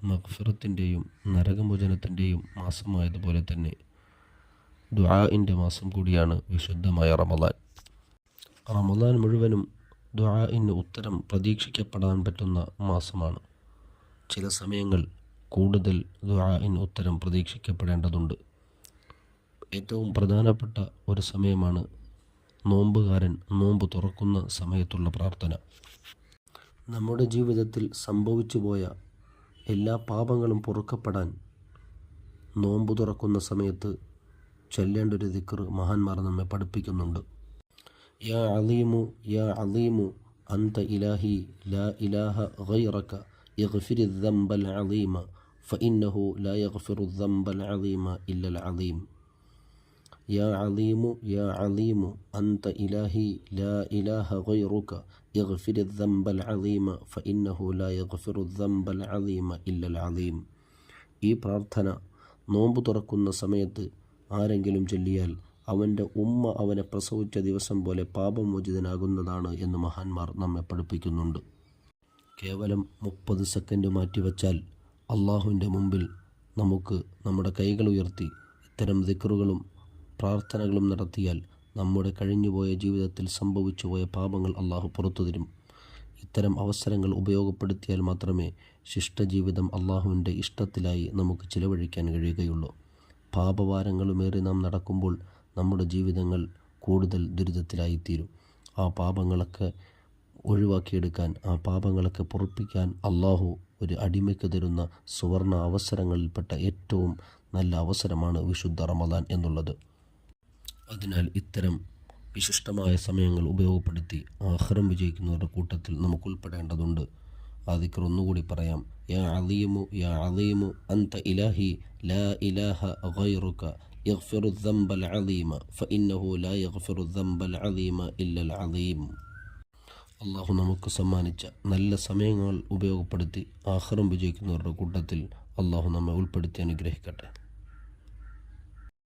മഗ്ഫിറത്തിൻ്റെയും നരകമോചനത്തിൻ്റെയും മാസമായതുപോലെ തന്നെ ദുആഇൻ്റെ മാസം കൂടിയാണ് വിശുദ്ധമായ റമദാൻ. റമദാൻ മുഴുവനും ദുആഇന് ഉത്തരം പ്രതീക്ഷിക്കപ്പെടാൻ പറ്റുന്ന മാസമാണ്. ചില സമയങ്ങൾ കൂടുതൽ ദുആഇന് ഉത്തരം പ്രതീക്ഷിക്കപ്പെടേണ്ടതുണ്ട്. ഏറ്റവും പ്രധാനപ്പെട്ട ഒരു സമയമാണ് നോമ്പുകാരൻ നോമ്പ് തുറക്കുന്ന സമയത്തുള്ള പ്രാർത്ഥന. നമ്മുടെ ജീവിതത്തിൽ സംഭവിച്ചു പോയ എല്ലാ പാപങ്ങളും പൊറുക്കപ്പെടാൻ നോമ്പ് തുറക്കുന്ന സമയത്ത് ചൊല്ലേണ്ട ഒരു ദിക്ർ മഹാന്മാർ നമ്മെ പഠിപ്പിക്കുന്നുണ്ട്. യാ അലീമു യാ അലീമു അൻത ഇലാഹി ലാ ഇലാഹ ഗൈറക യഗ്ഫിരി ദംബൽ അലീമ ഫഇന്നഹു ലാ യഗ്ഫിറു ദംബൽ അലീമ ഇല്ലൽ അലീം. യാ അലീമു യാ അലീമു അൻത ഇലാഹി ലാ ഇലാഹ ഗൈറുക യഗ്ഫിരി ദംബൽ അലീമ ഫഇന്നഹു ലാ യഗ്ഫിറു ദംബൽ അലീമ ഇല്ലൽ അലീം. ഈ പ്രാർത്ഥന നോമ്പ് തുറക്കുന്ന സമയത്ത് ആരെങ്കിലും ചൊല്ലിയാൽ അവൻ്റെ ഉമ്മ അവനെ പ്രസവിച്ച ദിവസം പോലെ പാപമോചിതനാകുന്നതാണ് എന്ന് മഹാന്മാർ നമ്മെ പഠിപ്പിക്കുന്നുണ്ട്. കേവലം 30 സെക്കൻഡ് മാറ്റിവെച്ചാൽ അള്ളാഹുവിൻ്റെ മുമ്പിൽ നമുക്ക് നമ്മുടെ കൈകൾ ഉയർത്തി ഇത്തരം ദിക്റുകളും പ്രാർത്ഥനകളും നടത്തിയാൽ നമ്മുടെ കഴിഞ്ഞുപോയ ജീവിതത്തിൽ സംഭവിച്ചു പോയ പാപങ്ങൾ അള്ളാഹു പുറത്തു തരും. ഇത്തരം അവസരങ്ങൾ ഉപയോഗപ്പെടുത്തിയാൽ മാത്രമേ ശിഷ്ടജീവിതം അള്ളാഹുവിൻ്റെ ഇഷ്ടത്തിലായി നമുക്ക് ചിലവഴിക്കാൻ കഴിയുകയുള്ളൂ. പാപഭാരങ്ങളുമേറി നാം നടക്കുമ്പോൾ നമ്മുടെ ജീവിതങ്ങൾ കൂടുതൽ ദുരിതത്തിലായിത്തീരും. ആ പാപങ്ങളൊക്കെ ഒഴിവാക്കിയെടുക്കാൻ, ആ പാപങ്ങളൊക്കെ പൊറുപ്പിക്കാൻ അള്ളാഹു ഒരു അടിമയ്ക്ക് തരുന്ന സുവർണ അവസരങ്ങളിൽപ്പെട്ട ഏറ്റവും നല്ല അവസരമാണ് വിശുദ്ധ റമദാൻ എന്നുള്ളത്. അതിനാൽ ഇത്തരം വിശിഷ്ടമായ സമയങ്ങൾ ഉപയോഗപ്പെടുത്തി ആഖിറം വിജയിക്കുന്നവരുടെ കൂട്ടത്തിൽ നമുക്ക് ഉൾപ്പെടേണ്ടതുണ്ട്. ആ ദിക്ർ ഒന്നുകൂടി പറയാം. യാ അലീമു യാ അലീമു അൻത ഇലാഹി ലാ ഇലാഹ ഗൈറുക യഗ്ഫിറു ദംബൽ അലീമ ഫഇന്നഹു ലാ യഗ്ഫിറു ദംബൽ അലീമ ഇല്ലൽ അലീം. അള്ളാഹു നമുക്ക് സമ്മാനിച്ച നല്ല സമയങ്ങൾ ഉപയോഗപ്പെടുത്തി ആഖിറം വിജയിക്കുന്നവരുടെ കൂട്ടത്തിൽ അള്ളാഹു നമ്മെ ഉൾപ്പെടുത്തി അനുഗ്രഹിക്കട്ടെ.